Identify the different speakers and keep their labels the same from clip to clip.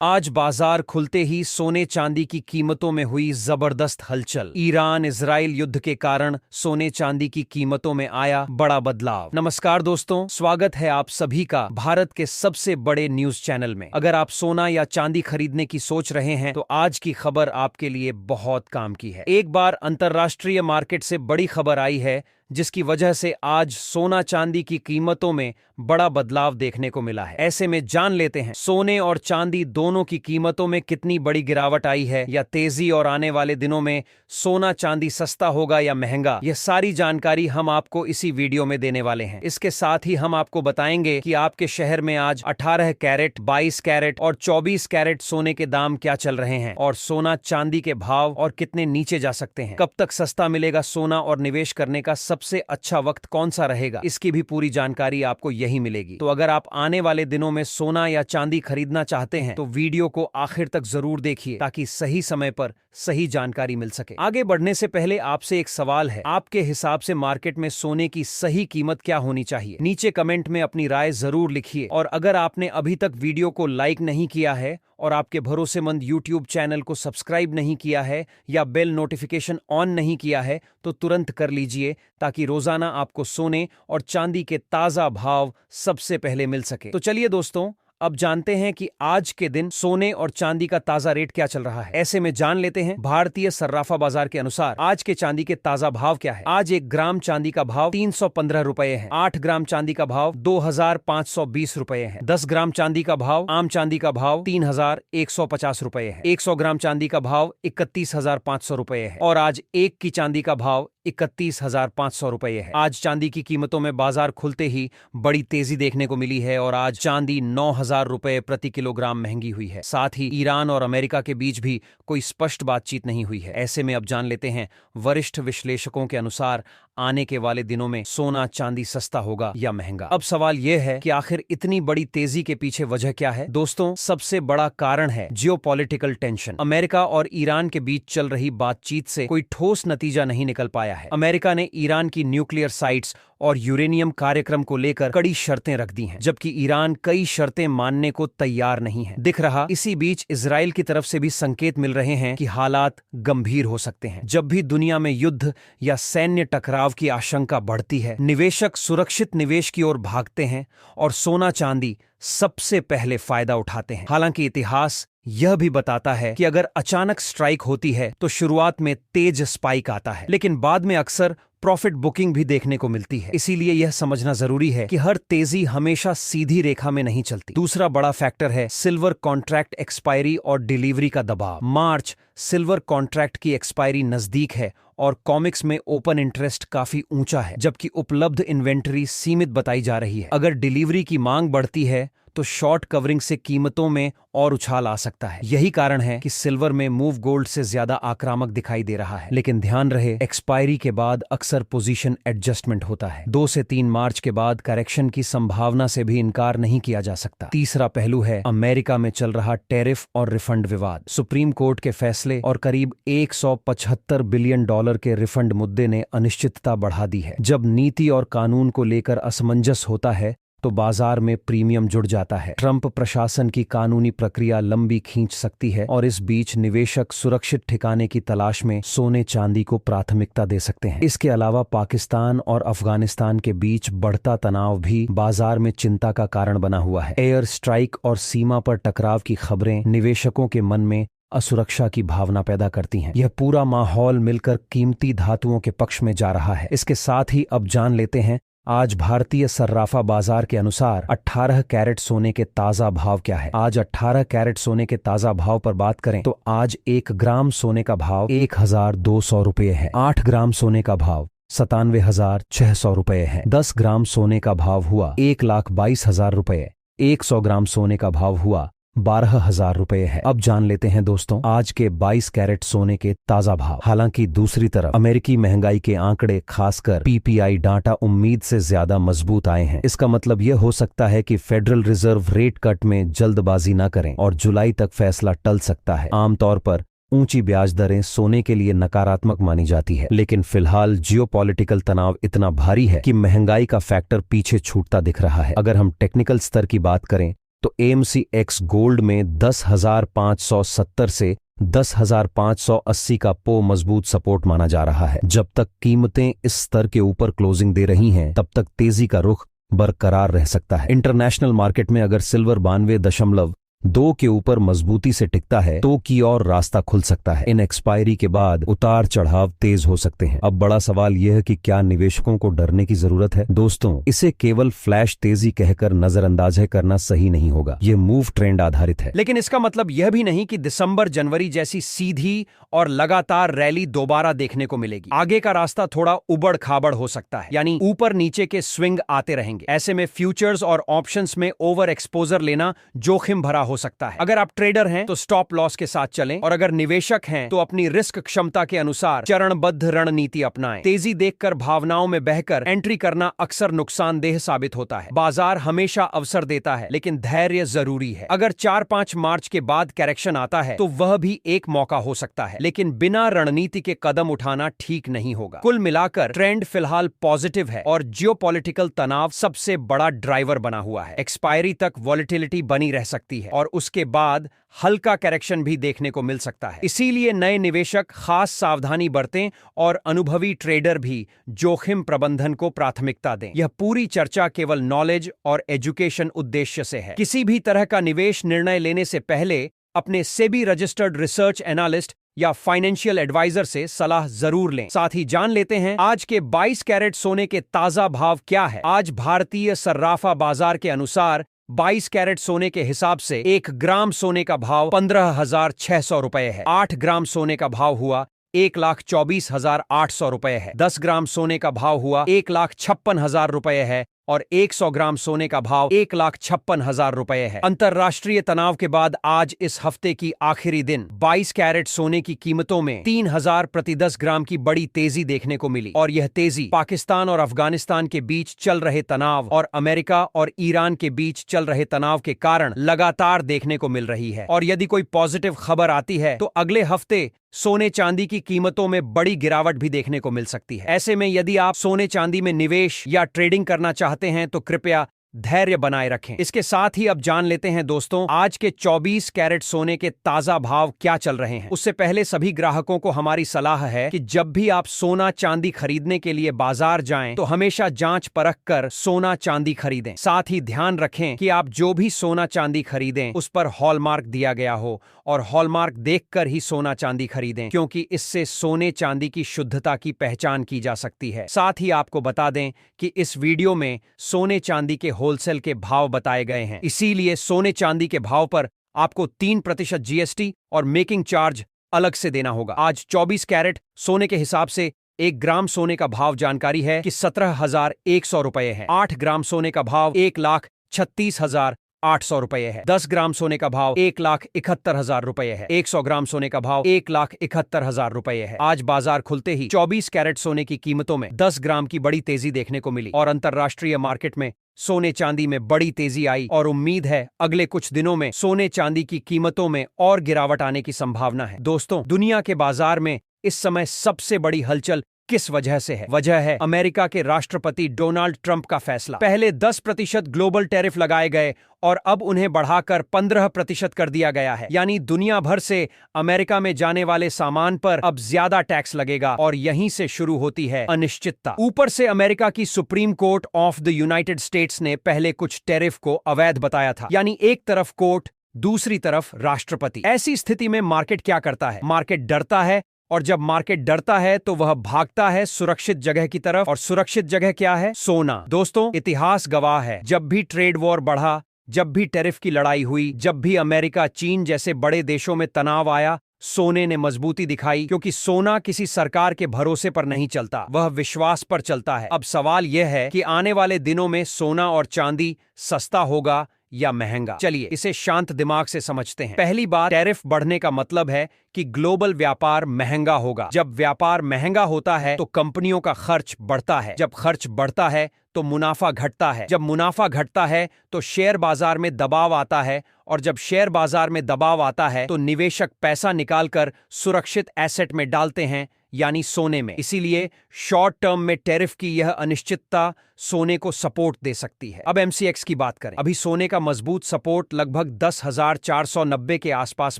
Speaker 1: आज बाजार खुलते ही सोने चांदी की कीमतों में हुई जबरदस्त हलचल। ईरान इजराइल युद्ध के कारण सोने चांदी की कीमतों में आया बड़ा बदलाव। नमस्कार दोस्तों, स्वागत है आप सभी का भारत के सबसे बड़े न्यूज चैनल में। अगर आप सोना या चांदी खरीदने की सोच रहे हैं तो आज की खबर आपके लिए बहुत काम की है। एक बार अंतरराष्ट्रीय मार्केट से बड़ी खबर आई है जिसकी वजह से आज सोना चांदी की कीमतों में बड़ा बदलाव देखने को मिला है। ऐसे में जान लेते हैं सोने और चांदी दोनों की कीमतों में कितनी बड़ी गिरावट आई है या तेजी, और आने वाले दिनों में सोना चांदी सस्ता होगा या महंगा। यह सारी जानकारी हम आपको इसी वीडियो में देने वाले हैं। इसके साथ ही हम आपको बताएंगे कि आपके शहर में आज 18 कैरेट, 22 कैरेट और 24 कैरेट सोने के दाम क्या चल रहे हैं और सोना चांदी के भाव और कितने नीचे जा सकते हैं। कब तक सस्ता मिलेगा सोना और निवेश करने का सबसे अच्छा वक्त कौन सा रहेगा, इसकी भी पूरी जानकारी आपको यही मिलेगी। तो अगर आप आने वाले दिनों में सोना या चांदी खरीदना चाहते हैं तो वीडियो को आखिर तक जरूर देखिए ताकि सही समय पर सही जानकारी मिल सके। आगे बढ़ने से पहले आपसे एक सवाल है, आपके हिसाब से मार्केट में सोने की सही कीमत क्या होनी चाहिए? नीचे कमेंट में अपनी राय जरूर लिखिए। और अगर आपने अभी तक वीडियो को लाइक नहीं किया है और आपके भरोसेमंद YouTube चैनल को सब्सक्राइब नहीं किया है या बेल नोटिफिकेशन ऑन नहीं किया है तो तुरंत कर लीजिए ताकि रोजाना आपको सोने और चांदी के ताजा भाव सबसे पहले मिल सके। तो चलिए दोस्तों, अब जानते हैं कि आज के दिन सोने और चांदी का ताजा रेट क्या चल रहा है। ऐसे में जान लेते हैं भारतीय सर्राफा बाजार के अनुसार आज के चांदी के ताजा भाव क्या है। आज 1 ग्राम चांदी का भाव 315 रुपए है। 8 ग्राम चांदी का भाव 2520 रुपए है। 10 ग्राम चांदी का भाव, आम चांदी का भाव 3150 रुपए है। 100 ग्राम चांदी का भाव 31,500 रुपए है और आज 1 की चांदी का भाव 31,500 रुपए है। आज चांदी की कीमतों में बाजार खुलते ही बड़ी तेजी देखने को मिली है और आज चांदी 9,000 रुपए प्रति किलोग्राम महंगी हुई है। साथ ही ईरान और अमेरिका के बीच भी कोई स्पष्ट बातचीत नहीं हुई है। ऐसे में अब जान लेते हैं वरिष्ठ विश्लेषकों के अनुसार आने के वाले दिनों में सोना चांदी सस्ता होगा या महंगा। अब सवाल यह है कि आखिर इतनी बड़ी तेजी के पीछे वजह क्या है? दोस्तों, सबसे बड़ा कारण है जियोपॉलिटिकल टेंशन। अमेरिका और ईरान के बीच चल रही बातचीत से कोई ठोस नतीजा नहीं निकल पाया है। अमेरिका ने ईरान की न्यूक्लियर साइट्स और यूरेनियम कार्यक्रम को लेकर कड़ी शर्तें रख दी हैं, जबकि ईरान कई शर्तें मानने को तैयार नहीं है। दिख रहा इसी बीच इजराइल की तरफ से भी संकेत मिल रहे हैं कि हालात गंभीर हो सकते हैं। जब भी दुनिया में युद्ध या सैन्य टकराव की आशंका बढ़ती है, निवेशक सुरक्षित निवेश की ओर भागते हैं और सोना चांदी सबसे पहले फायदा उठाते हैं। हालांकि इतिहास यह भी बताता है कि अगर अचानक स्ट्राइक होती है तो शुरुआत में तेज स्पाइक आता है, लेकिन बाद में अक्सर प्रॉफिट बुकिंग भी देखने को मिलती है। इसीलिए यह समझना जरूरी है कि हर तेजी हमेशा सीधी रेखा में नहीं चलती। दूसरा बड़ा फैक्टर है सिल्वर कॉन्ट्रैक्ट एक्सपायरी और डिलीवरी का दबाव। मार्च सिल्वर कॉन्ट्रैक्ट की एक्सपायरी नजदीक है और कॉमिक्स में ओपन इंटरेस्ट काफी ऊंचा है, जबकि उपलब्ध इन्वेंटरी सीमित बताई जा रही है। अगर डिलीवरी की मांग बढ़ती है तो शॉर्ट कवरिंग से कीमतों में और उछाल आ सकता है। यही कारण है कि सिल्वर में मूव गोल्ड से ज्यादा आक्रामक दिखाई दे रहा है। लेकिन ध्यान रहे, एक्सपायरी के बाद अक्सर पोजीशन एडजस्टमेंट होता है। 2 से 3 मार्च के बाद करेक्शन की संभावना से भी इनकार नहीं किया जा सकता। तीसरा पहलू है अमेरिका में चल रहा टैरिफ और रिफंड विवाद। सुप्रीम कोर्ट के फैसले और करीब $175 बिलियन के रिफंड मुद्दे ने अनिश्चितता बढ़ा दी है। जब नीति और कानून को लेकर असमंजस होता है तो बाजार में प्रीमियम जुड़ जाता है। ट्रंप प्रशासन की कानूनी प्रक्रिया लंबी खींच सकती है और इस बीच निवेशक सुरक्षित ठिकाने की तलाश में सोने चांदी को प्राथमिकता दे सकते हैं। इसके अलावा पाकिस्तान और अफगानिस्तान के बीच बढ़ता तनाव भी बाजार में चिंता का कारण बना हुआ है। एयर स्ट्राइक और सीमा पर टकराव की खबरें निवेशकों के मन में असुरक्षा की भावना पैदा करती हैं। यह पूरा माहौल मिलकर कीमती धातुओं के पक्ष में जा रहा है। इसके साथ ही अब जान लेते हैं आज भारतीय सर्राफा बाजार के अनुसार 18 कैरेट सोने के ताजा भाव क्या है। आज 18 कैरेट सोने के ताजा भाव पर बात करें तो आज 1 ग्राम सोने का भाव 1,200 रुपये है। 8 ग्राम सोने का भाव 97,600 रुपये है। 10 ग्राम सोने का भाव हुआ 1,22,000 रुपये। 100 ग्राम सोने का भाव हुआ 12,000 रुपये है। अब जान लेते हैं दोस्तों आज के 22 कैरेट सोने के ताजा भाव। हालांकि दूसरी तरफ अमेरिकी महंगाई के आंकड़े, खासकर पीपीआई डाटा उम्मीद से ज्यादा मजबूत आए हैं। इसका मतलब यह हो सकता है कि फेडरल रिजर्व रेट कट में जल्दबाजी न करें और जुलाई तक फैसला टल सकता है। आमतौर पर ऊंची ब्याज दरें सोने के लिए नकारात्मक मानी जाती है, लेकिन फिलहाल जियोपॉलिटिकल तनाव इतना भारी है कि महंगाई का फैक्टर पीछे छूटता दिख रहा है। अगर हम टेक्निकल स्तर की बात करें तो AMC X गोल्ड में 10,570 से 10,580 का मजबूत सपोर्ट माना जा रहा है। जब तक कीमतें इस स्तर के ऊपर क्लोजिंग दे रही हैं, तब तक तेजी का रुख बरकरार रह सकता है। इंटरनेशनल मार्केट में अगर सिल्वर 92.2 के ऊपर मजबूती से टिकता है तो की और रास्ता खुल सकता है। इन एक्सपायरी के बाद उतार चढ़ाव तेज हो सकते हैं। अब बड़ा सवाल यह है कि क्या निवेशकों को डरने की जरूरत है? दोस्तों, इसे केवल फ्लैश तेजी कहकर नजरअंदाज करना सही नहीं होगा। यह मूव ट्रेंड आधारित है, लेकिन इसका मतलब यह भी नहीं कि दिसंबर जनवरी जैसी सीधी और लगातार रैली दोबारा देखने को मिलेगी। आगे का रास्ता थोड़ा उबड़ खाबड़ हो सकता है, यानी ऊपर नीचे के स्विंग आते रहेंगे। ऐसे में फ्यूचर्स और ऑप्शंस में ओवर एक्सपोजर लेना जोखिम भरा हो सकता है। अगर आप ट्रेडर हैं तो स्टॉप लॉस के साथ चलें, और अगर निवेशक हैं तो अपनी रिस्क क्षमता के अनुसार चरणबद्ध रणनीति अपनाएं। तेजी देखकर भावनाओं में बहकर एंट्री करना अक्सर नुकसानदेह साबित होता है। बाजार हमेशा अवसर देता है, लेकिन धैर्य जरूरी है। अगर 4-5 मार्च के बाद करेक्शन आता है तो वह भी एक मौका हो सकता है, लेकिन बिना रणनीति के कदम उठाना ठीक नहीं होगा। कुल मिलाकर ट्रेंड फिलहाल पॉजिटिव है और जियोपॉलिटिकल तनाव सबसे बड़ा ड्राइवर बना हुआ है। एक्सपायरी तक वॉलेटिलिटी बनी रह सकती है और उसके बाद हल्का करेक्शन भी देखने को मिल सकता है। इसीलिए नए निवेशक खास सावधानी बरतें और अनुभवी ट्रेडर भी जोखिम प्रबंधन को प्राथमिकता दें। यह पूरी चर्चा केवल नॉलेज और एजुकेशन उद्देश्य से है। किसी भी तरह का निवेश निर्णय लेने से पहले अपने सेबी रजिस्टर्ड रिसर्च एनालिस्ट या फाइनेंशियल एडवाइजर से सलाह जरूर लें। साथ ही जान लेते हैं आज के 22 कैरेट सोने के ताजा भाव क्या है। आज भारतीय सर्राफा बाजार के अनुसार 22 कैरेट सोने के हिसाब से 1 ग्राम सोने का भाव 15,600 रुपए है। 8 ग्राम सोने का भाव हुआ 1,24,800 रुपए है। 10 ग्राम सोने का भाव हुआ 1,56,000 रुपए है और 100 ग्राम सोने का भाव 1,56,000 रुपए है। अंतरराष्ट्रीय तनाव के बाद आज इस हफ्ते की आखिरी दिन 22 कैरेट सोने की कीमतों में 3,000 प्रति 10 ग्राम की बड़ी तेजी देखने को मिली, और यह तेजी पाकिस्तान और अफगानिस्तान के बीच चल रहे तनाव और अमेरिका और ईरान के बीच चल रहे तनाव के कारण लगातार देखने को मिल रही है। और यदि कोई पॉजिटिव खबर आती है तो अगले हफ्ते सोने चांदी की कीमतों में बड़ी गिरावट भी देखने को मिल सकती है। ऐसे में यदि आप सोने चांदी में निवेश या ट्रेडिंग करना चाहते हैं तो कृपया धैर्य बनाए रखें। इसके साथ ही अब जान लेते हैं दोस्तों, आज के 24 कैरेट सोने के ताजा भाव क्या चल रहे हैं। उससे पहले सभी ग्राहकों को हमारी सलाह है कि जब भी आप सोना चांदी खरीदने के लिए बाजार जाएं तो हमेशा जांच परख कर सोना चांदी खरीदें। साथ ही ध्यान रखें कि आप जो भी सोना चांदी खरीदें उस पर हॉलमार्क दिया गया हो, और हॉलमार्क देखकर ही सोना चांदी खरीदें, क्योंकि इससे सोने चांदी की शुद्धता की पहचान की जा सकती है। साथ ही आपको बता दें कि इस वीडियो में सोने चांदी के होलसेल के भाव बताए गए हैं, इसीलिए सोने चांदी के भाव पर आपको 3% GST और मेकिंग चार्ज अलग से देना होगा। आज 24 कैरेट सोने के हिसाब से 1 ग्राम सोने का भाव जानकारी है कि 17,100 रुपए है। 8 ग्राम सोने का भाव 1,36,800 रुपए है। 10 ग्राम सोने का भाव 1,71,000 रुपए है। 100 ग्राम सोने का भाव 1,71,000 रुपए है। आज बाजार खुलते ही 24 कैरेट सोने की कीमतों में 10 ग्राम की बड़ी तेजी देखने को मिली, और अंतरराष्ट्रीय मार्केट में सोने चांदी में बड़ी तेजी आई, और उम्मीद है अगले कुछ दिनों में सोने चांदी की कीमतों में और गिरावट आने की संभावना है। दोस्तों, दुनिया के बाजार में इस समय सबसे बड़ी हलचल किस वजह से है? वजह है अमेरिका के राष्ट्रपति डोनाल्ड ट्रंप का फैसला। पहले 10% ग्लोबल टैरिफ लगाए गए और अब उन्हें बढ़ाकर 15% कर दिया गया है। यानी दुनिया भर से अमेरिका में जाने वाले सामान पर अब ज्यादा टैक्स लगेगा, और यहीं से शुरू होती है अनिश्चितता। ऊपर से अमेरिका की supreme court of the United states ने पहले कुछ टैरिफ को अवैध बताया था, यानी एक तरफ कोर्ट, दूसरी तरफ राष्ट्रपति। ऐसी स्थिति में मार्केट क्या करता है? मार्केट डरता है, और जब मार्केट डरता है तो वह भागता है सुरक्षित जगह की तरफ, और सुरक्षित जगह क्या है? सोना। दोस्तों, इतिहास गवाह है, जब भी ट्रेड वॉर बढ़ा, जब भी टैरिफ की लड़ाई हुई, जब भी अमेरिका चीन जैसे बड़े देशों में तनाव आया, सोने ने मजबूती दिखाई, क्योंकि सोना किसी सरकार के भरोसे पर नहीं चलता, वह विश्वास पर चलता है। अब सवाल यह है कि आने वाले दिनों में सोना और चांदी सस्ता होगा या महंगा। चलिए इसे शांत दिमाग से समझते हैं। पहली बात, टैरिफ बढ़ने का मतलब है कि ग्लोबल व्यापार महंगा होगा। जब व्यापार महंगा होता है तो कंपनियों का खर्च बढ़ता है। जब खर्च बढ़ता है तो मुनाफा घटता है। जब मुनाफा घटता है तो शेयर बाजार में दबाव आता है, और जब शेयर बाजार में दबाव आता है तो निवेशक पैसा निकालकर सुरक्षित एसेट में डालते हैं, यानी सोने में। इसीलिए शॉर्ट टर्म में टैरिफ की यह अनिश्चितता सोने को सपोर्ट दे सकती है। अब एमसीएक्स की बात करें। अभी सोने का मजबूत सपोर्ट लगभग 10,490 के आसपास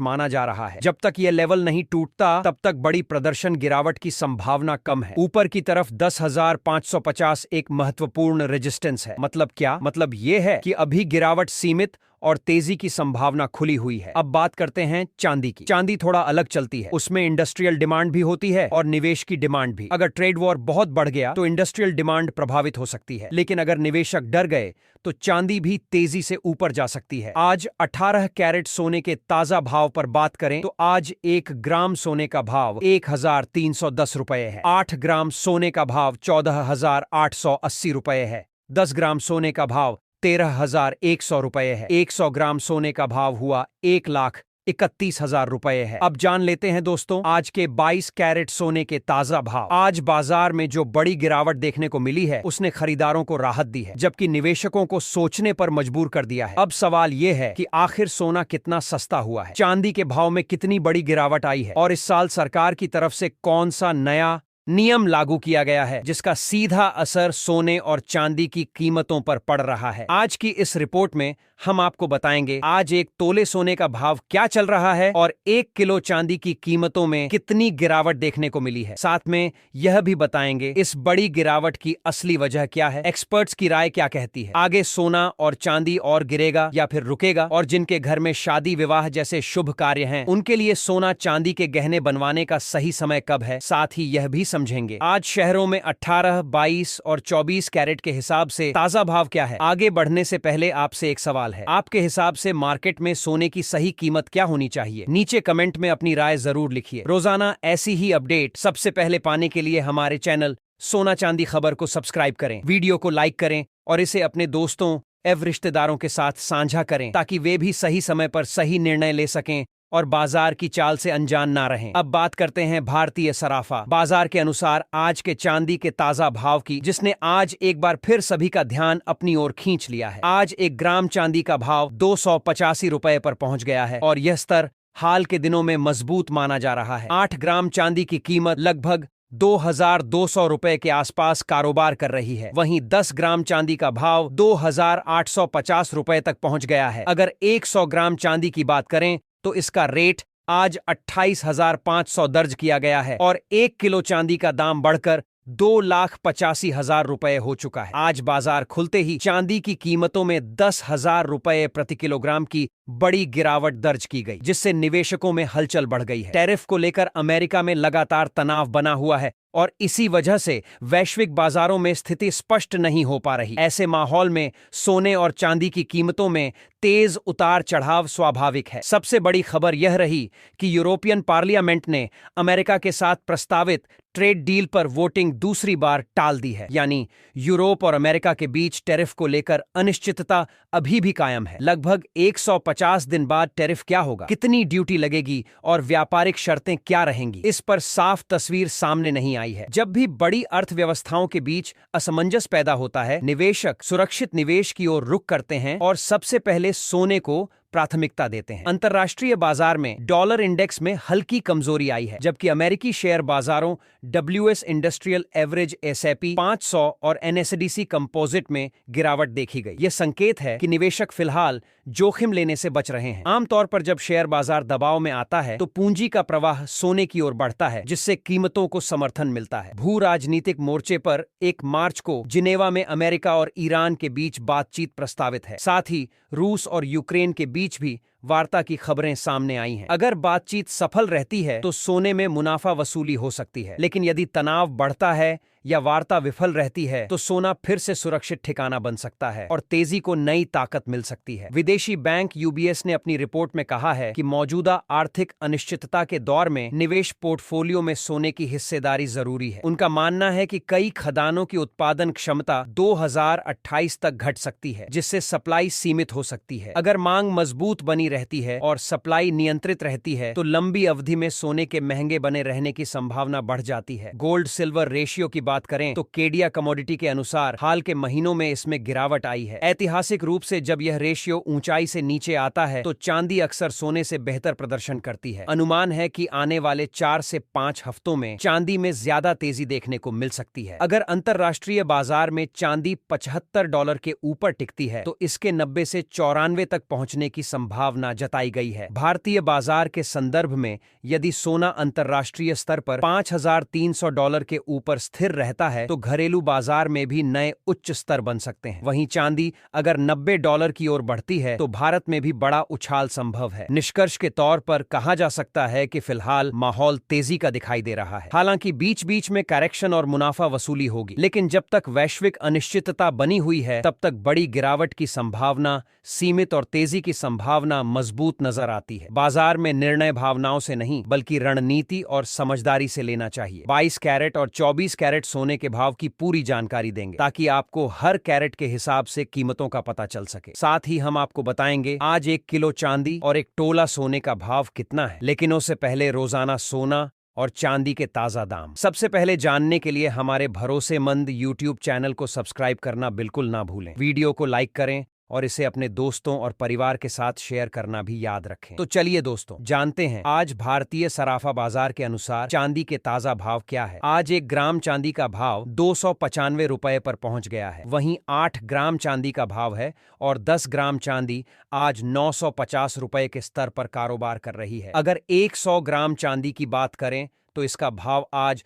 Speaker 1: माना जा रहा है। जब तक यह लेवल नहीं टूटता तब तक बड़ी प्रदर्शन गिरावट की संभावना कम है। ऊपर की तरफ 10,550 एक महत्वपूर्ण रेजिस्टेंस है। मतलब क्या? मतलब यह है कि अभी गिरावट सीमित और तेजी की संभावना खुली हुई है। अब बात करते हैं चांदी की। चांदी थोड़ा अलग चलती है। उसमें इंडस्ट्रियल डिमांड भी होती है और निवेश की डिमांड भी। अगर ट्रेड वॉर बहुत बढ़ गया तो इंडस्ट्रियल डिमांड प्रभावित हो सकती है, लेकिन अगर निवेशक डर गए तो चांदी भी तेजी से ऊपर जा सकती है। आज 18 कैरेट सोने के ताजा भाव पर बात करें तो आज 1 ग्राम सोने का भाव 1,310 रुपए है। 8 ग्राम सोने का भाव 14,880 रुपए है। 10 ग्राम सोने का भाव 13,100 रुपए है। 100 ग्राम सोने का भाव हुआ 1,31,000 रुपए है। अब जान लेते हैं दोस्तों आज के 22 कैरेट सोने के ताजा भाव। आज बाजार में जो बड़ी गिरावट देखने को मिली है उसने खरीदारों को राहत दी है, जबकि निवेशकों को सोचने पर मजबूर कर दिया है। अब सवाल यह है कि आखिर सोना कितना सस्ता हुआ है, चांदी के भाव में कितनी बड़ी गिरावट आई है और इस साल सरकार की तरफ से कौन सा नया नियम लागू किया गया है जिसका सीधा असर सोने और चांदी की कीमतों पर पड़ रहा है। आज की इस रिपोर्ट में हम आपको बताएंगे आज 1 तोले सोने का भाव क्या चल रहा है और 1 किलो चांदी की कीमतों में कितनी गिरावट देखने को मिली है। साथ में यह भी बताएंगे इस बड़ी गिरावट की असली वजह क्या है, एक्सपर्ट्स की राय क्या कहती है, आगे सोना और चांदी और गिरेगा या फिर रुकेगा, और जिनके घर में शादी विवाह जैसे शुभ कार्य हैं उनके लिए सोना चांदी के गहने बनवाने का सही समय कब है। साथ ही यह भी समझेंगे आज शहरों में 18, 22 और 24 कैरेट के हिसाब से ताजा भाव क्या है। आगे बढ़ने से पहले आपसे एक सवाल है, आपके हिसाब से मार्केट में सोने की सही कीमत क्या होनी चाहिए? नीचे कमेंट में अपनी राय जरूर लिखिए। रोजाना ऐसी ही अपडेट सबसे पहले पाने के लिए हमारे चैनल सोना चांदी खबर को सब्सक्राइब करें, वीडियो को लाइक करें और इसे अपने दोस्तों एवं रिश्तेदारों के साथ साझा करें ताकि वे भी सही समय पर सही निर्णय ले सकें और बाजार की चाल से अनजान ना रहें। अब बात करते हैं भारतीय सराफा बाजार के अनुसार आज के चांदी के ताजा भाव की, जिसने आज एक बार फिर सभी का ध्यान अपनी ओर खींच लिया है। आज 1 ग्राम चांदी का भाव 285 रुपए पर पहुंच गया है और यह स्तर हाल के दिनों में मजबूत माना जा रहा है। 8 ग्राम चांदी की कीमत लगभग 2,200 रुपए के आसपास कारोबार कर रही है। वहीं 10 ग्राम चांदी का भाव 2,850 रुपए तक पहुंच गया है। अगर 100 ग्राम चांदी की बात करें तो इसका रेट आज 28,500 दर्ज किया गया है और 1 किलो चांदी का दाम बढ़कर 2,85,000 रुपए हो चुका है। आज बाजार खुलते ही चांदी की कीमतों में 10,000 रुपए प्रति किलोग्राम की बड़ी गिरावट दर्ज की गई, जिससे निवेशकों में हलचल बढ़ गई है। टैरिफ को लेकर अमेरिका में लगातार तनाव बना हुआ है और इसी वजह से वैश्विक बाजारों में स्थिति स्पष्ट नहीं हो पा रही। ऐसे माहौल में सोने और चांदी की कीमतों में तेज उतार चढ़ाव स्वाभाविक है। सबसे बड़ी खबर यह रही कि यूरोपियन पार्लियामेंट ने अमेरिका के साथ प्रस्तावित ट्रेड डील पर वोटिंग दूसरी बार टाल दी है। यानी यूरोप और अमेरिका के बीच टैरिफ को लेकर अनिश्चितता अभी भी कायम है। लगभग 150 दिन बाद टैरिफ क्या होगा, कितनी ड्यूटी लगेगी और व्यापारिक शर्तें क्या रहेंगी, इस पर साफ तस्वीर सामने नहीं आई है। जब भी बड़ी अर्थव्यवस्थाओं के बीच असमंजस पैदा होता है, निवेशक सुरक्षित निवेश की ओर रुख करते हैं और सबसे पहले सोने को प्राथमिकता देते हैं। अंतर्राष्ट्रीय बाजार में डॉलर इंडेक्स में हल्की कमजोरी आई है, जबकि अमेरिकी शेयर बाजारों WS इंडस्ट्रियल एवरेज S&P 500 और NASDAQ कंपोजिट में गिरावट देखी गई। यह संकेत है कि निवेशक फिलहाल जोखिम लेने से बच रहे हैं। आमतौर पर जब शेयर बाजार दबाव में आता है तो पूंजी का प्रवाह सोने की ओर बढ़ता है, जिससे कीमतों को समर्थन मिलता है। भू राजनीतिक मोर्चे पर 1 मार्च को जिनेवा में अमेरिका और ईरान के बीच बातचीत प्रस्तावित है। साथ ही रूस और यूक्रेन के बीच भी वार्ता की खबरें सामने आई हैं। अगर बातचीत सफल रहती है तो सोने में मुनाफा वसूली हो सकती है, लेकिन यदि तनाव बढ़ता है या वार्ता विफल रहती है तो सोना फिर से सुरक्षित ठिकाना बन सकता है और तेजी को नई ताकत मिल सकती है। विदेशी बैंक UBS ने अपनी रिपोर्ट में कहा है कि मौजूदा आर्थिक अनिश्चितता के दौर में निवेश पोर्टफोलियो में सोने की हिस्सेदारी जरूरी है। उनका मानना है कि कई खदानों की उत्पादन क्षमता 2028 तक घट सकती है, जिससे सप्लाई सीमित हो सकती है। अगर मांग मजबूत बनी रहती है और सप्लाई नियंत्रित रहती है तो लंबी अवधि में सोने के महंगे बने रहने की संभावना बढ़ जाती है। गोल्ड सिल्वर रेशियो की बात करें तो केडिया कमोडिटी के अनुसार हाल के महीनों में इसमें गिरावट आई है। ऐतिहासिक रूप से जब यह रेशियो ऊंचाई से नीचे आता है तो चांदी अक्सर सोने से बेहतर प्रदर्शन करती है। अनुमान है कि आने वाले 4 से 5 हफ्तों में चांदी में ज्यादा तेजी देखने को मिल सकती है। अगर अंतरराष्ट्रीय बाजार में चांदी $75 के ऊपर टिकती है तो इसके 90 से 94 तक पहुंचने की संभावना जताई गई है। भारतीय बाजार के संदर्भ में यदि सोना अंतरराष्ट्रीय स्तर पर $5,300 के ऊपर स्थिर रहता है तो घरेलू बाजार में भी नए उच्च स्तर बन सकते हैं। वहीं चांदी अगर $90 की ओर बढ़ती है तो भारत में भी बड़ा उछाल संभव है। निष्कर्ष के तौर पर कहा जा सकता है कि फिलहाल माहौल तेजी का दिखाई दे रहा है। हालांकि बीच बीच में करेक्शन और मुनाफा वसूली होगी, लेकिन जब तक वैश्विक अनिश्चितता बनी हुई है तब तक बड़ी गिरावट की संभावना सीमित और तेजी की संभावना मजबूत नजर आती है। बाजार में निर्णय भावनाओं से नहीं बल्कि रणनीति और समझदारी से लेना चाहिए। 22 कैरेट और 24 कैरेट सोने के भाव की पूरी जानकारी देंगे ताकि आपको हर कैरेट के हिसाब से कीमतों का पता चल सके। साथ ही हम आपको बताएंगे आज 1 किलो चांदी और 1 तोला सोने का भाव कितना है। लेकिन उससे पहले रोजाना सोना और चांदी के ताजा दाम सबसे पहले जानने के लिए हमारे भरोसेमंद YouTube चैनल को सब्सक्राइब करना बिल्कुल ना भूलें। वीडियो को लाइक करें और इसे अपने दोस्तों और परिवार के साथ शेयर करना भी याद रखें। तो चलिए दोस्तों जानते हैं आज भारतीय सराफा बाजार के अनुसार चांदी के ताजा भाव क्या है। आज 1 ग्राम चांदी का भाव 295 रुपए पर पहुंच गया है। वहीं 8 ग्राम चांदी का भाव है और 10 ग्राम चांदी आज 950 रुपए के स्तर पर कारोबार कर रही है। अगर 100 ग्राम चांदी की बात करें तो इसका भाव आज